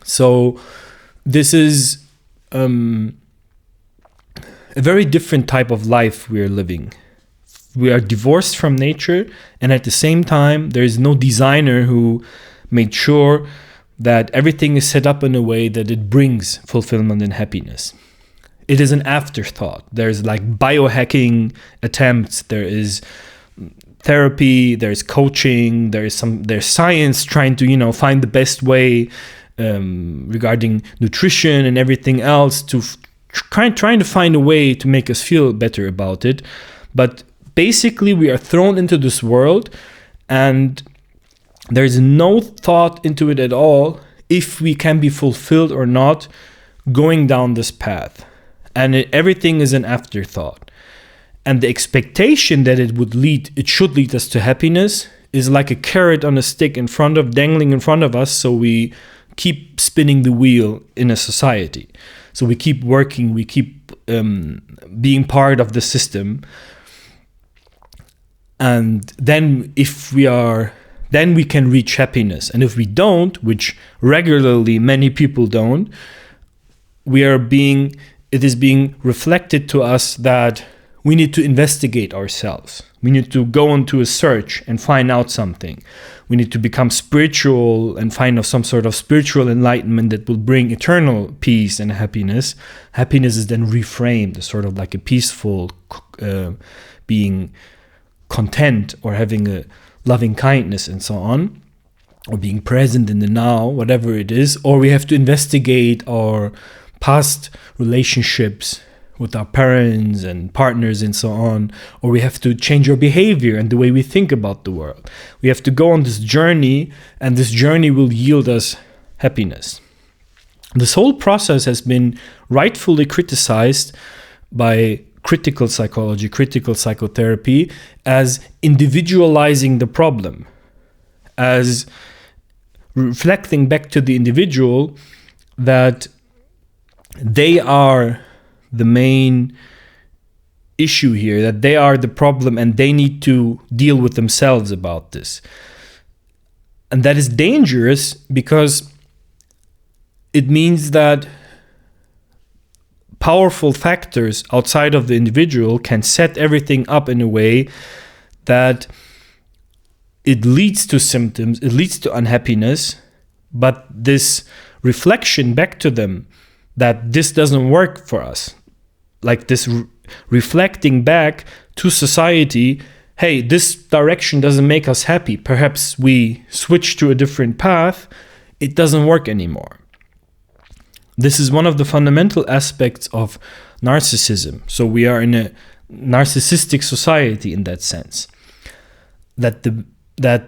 So this is a very different type of life we are living. We are divorced from nature, and at the same time, there is no designer who made sure that everything is set up in a way that it brings fulfillment and happiness. It is an afterthought. There's like biohacking attempts, there is therapy, there's coaching, there's science trying to find the best way regarding nutrition and everything else to trying to find a way to make us feel better about it. But basically, we are thrown into this world, and there's no thought into it at all if we can be fulfilled or not going down this path. And everything is an afterthought. And the expectation that it should lead us to happiness is like a carrot on a stick dangling in front of us, so we keep spinning the wheel in a society. So we keep working, we keep being part of the system. And then then we can reach happiness. And if we don't, which regularly many people don't, it is being reflected to us that we need to investigate ourselves. We need to go into a search and find out something. We need to become spiritual and find some sort of spiritual enlightenment that will bring eternal peace and happiness. Happiness is then reframed as sort of like a peaceful being content or having a loving kindness and so on, or being present in the now, whatever it is. Or we have to investigate our past relationships with our parents and partners and so on, or we have to change our behavior and the way we think about the world. We have to go on this journey, and this journey will yield us happiness. This whole process has been rightfully criticized by critical psychology, critical psychotherapy, as individualizing the problem, as reflecting back to the individual that they are the main issue here, that they are the problem and they need to deal with themselves about this. And that is dangerous because it means that powerful factors outside of the individual can set everything up in a way that it leads to symptoms, it leads to unhappiness, but this reflection back to them that this doesn't work for us, like this reflecting back to society, hey, this direction doesn't make us happy, perhaps we switch to a different path, it doesn't work anymore. This is one of the fundamental aspects of narcissism. So we are in a narcissistic society in that sense. That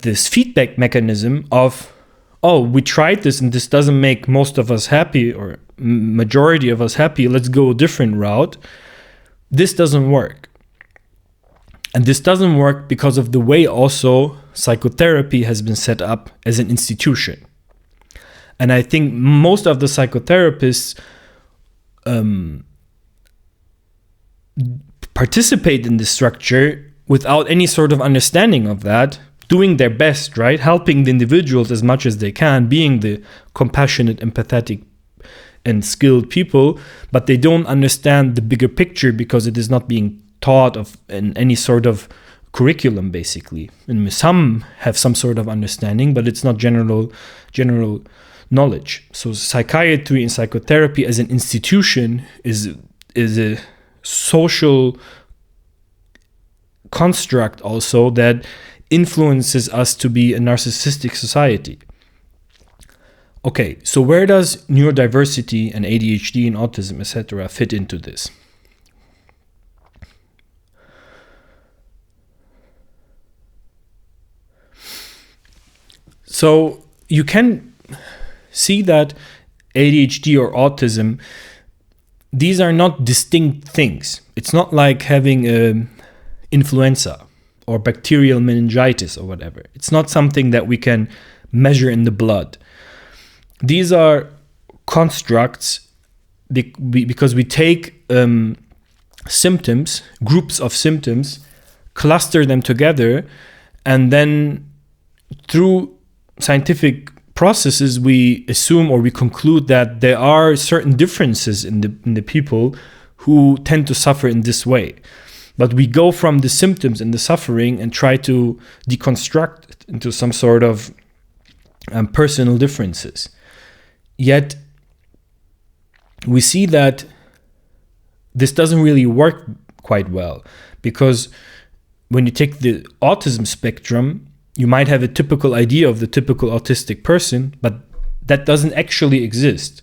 this feedback mechanism of, oh, we tried this and this doesn't make most of us happy or majority of us happy, let's go a different route. This doesn't work. And this doesn't work because of the way also psychotherapy has been set up as an institution. And I think most of the psychotherapists participate in this structure without any sort of understanding of that, doing their best, right? Helping the individuals as much as they can, being the compassionate, empathetic, and skilled people, but they don't understand the bigger picture because it is not being taught of in any sort of curriculum, basically. And some have some sort of understanding, but it's not general knowledge. So psychiatry and psychotherapy as an institution is a social construct also that influences us to be a narcissistic society. Okay, so where does neurodiversity and ADHD and autism, etc. fit into this? So you can see that ADHD or autism, these are not distinct things. It's not like having influenza or bacterial meningitis or whatever. It's not something that we can measure in the blood. These are constructs because we take symptoms, groups of symptoms, cluster them together, and then through scientific processes, we assume or we conclude that there are certain differences in the people who tend to suffer in this way. But we go from the symptoms and the suffering and try to deconstruct it into some sort of personal differences. Yet we see that this doesn't really work quite well, because when you take the autism spectrum, you might have a typical idea of the typical autistic person, but that doesn't actually exist.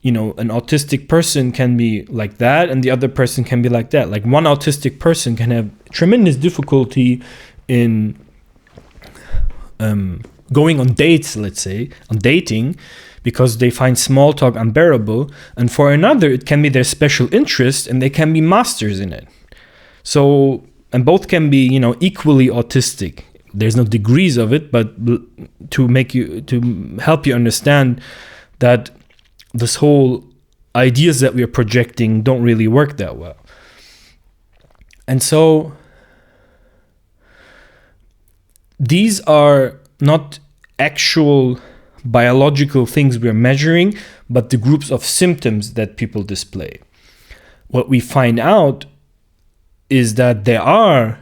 You know, an autistic person can be like that, and the other person can be like that. Like, one autistic person can have tremendous difficulty in going on dates, let's say, on dating, because they find small talk unbearable. And for another, it can be their special interest, and they can be masters in it. So, and both can be, you know, equally autistic. There's no degrees of it, but to help you understand that this whole ideas that we are projecting don't really work that well. And so these are not actual biological things we're measuring, but the groups of symptoms that people display. What we find out is that there are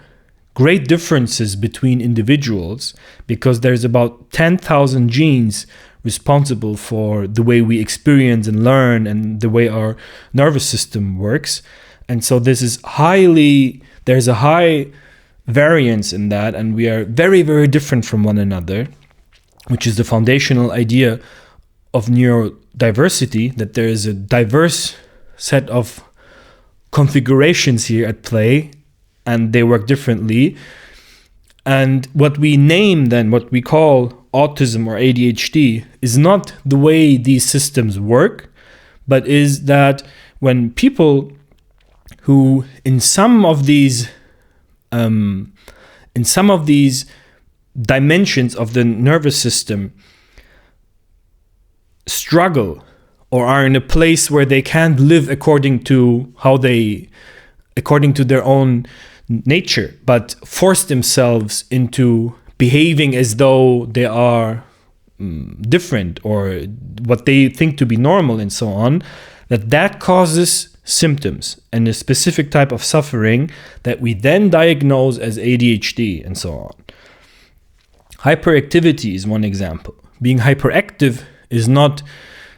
great differences between individuals, because there's about 10,000 genes responsible for the way we experience and learn and the way our nervous system works. And so there's a high variance in that, and we are very, very different from one another, which is the foundational idea of neurodiversity, that there is a diverse set of configurations here at play, and they work differently. And what we name then, what we call autism or ADHD, is not the way these systems work, but is that when people who in some of these dimensions of the nervous system struggle, or are in a place where they can't live according to their own nature, but force themselves into behaving as though they are different, or what they think to be normal, and so on, that causes symptoms and a specific type of suffering that we then diagnose as ADHD, and so on. Hyperactivity is one example. Being hyperactive is not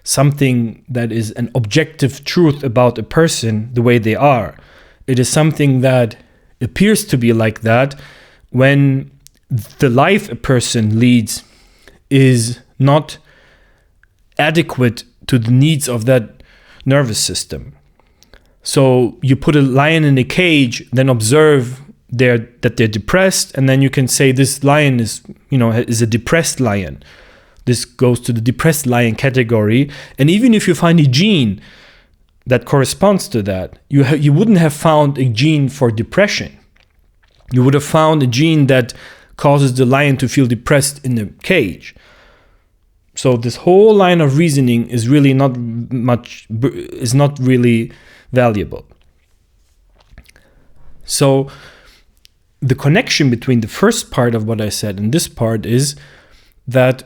something that is an objective truth about a person the way they are. It is something that appears to be like that when the life a person leads is not adequate to the needs of that nervous system. So you put a lion in a cage, then observe that they're depressed, and then you can say this lion is a depressed lion. This goes to the depressed lion category. And even if you find a gene that corresponds to that, you wouldn't have found a gene for depression. You would have found a gene that causes the lion to feel depressed in the cage. So this whole line of reasoning is really not really valuable. So the connection between the first part of what I said and this part is that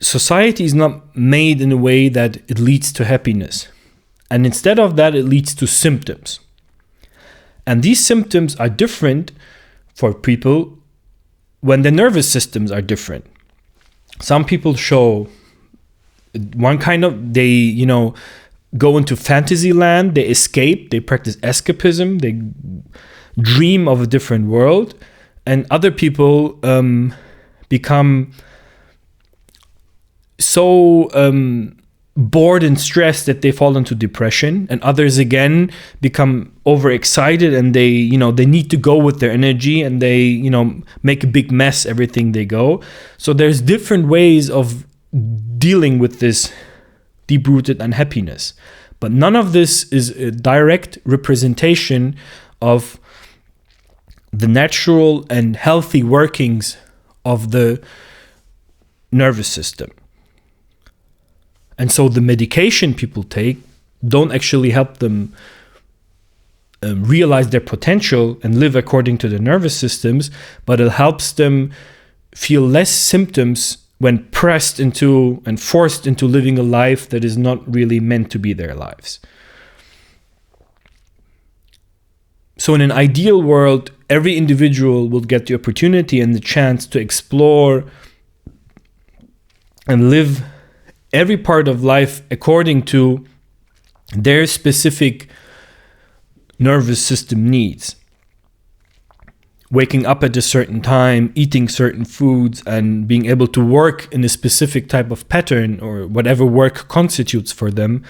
society is not made in a way that it leads to happiness. And instead of that, it leads to symptoms. And these symptoms are different for people when their nervous systems are different. Some people show one kind of, they, go into fantasy land, they escape, they practice escapism, they dream of a different world. And other people become so bored and stressed that they fall into depression, and others again become overexcited and they need to go with their energy, and they make a big mess everything they go. So there's different ways of dealing with this deep-rooted unhappiness, but none of this is a direct representation of the natural and healthy workings of the nervous system. And so the medication people take don't actually help them realize their potential and live according to their nervous systems, but it helps them feel less symptoms when pressed into and forced into living a life that is not really meant to be their lives. So in an ideal world, every individual will get the opportunity and the chance to explore and live every part of life according to their specific nervous system needs. Waking up at a certain time, eating certain foods, and being able to work in a specific type of pattern or whatever work constitutes for them,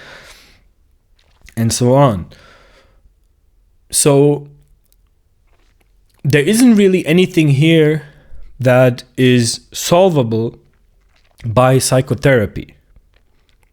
and so on. So there isn't really anything here that is solvable by psychotherapy.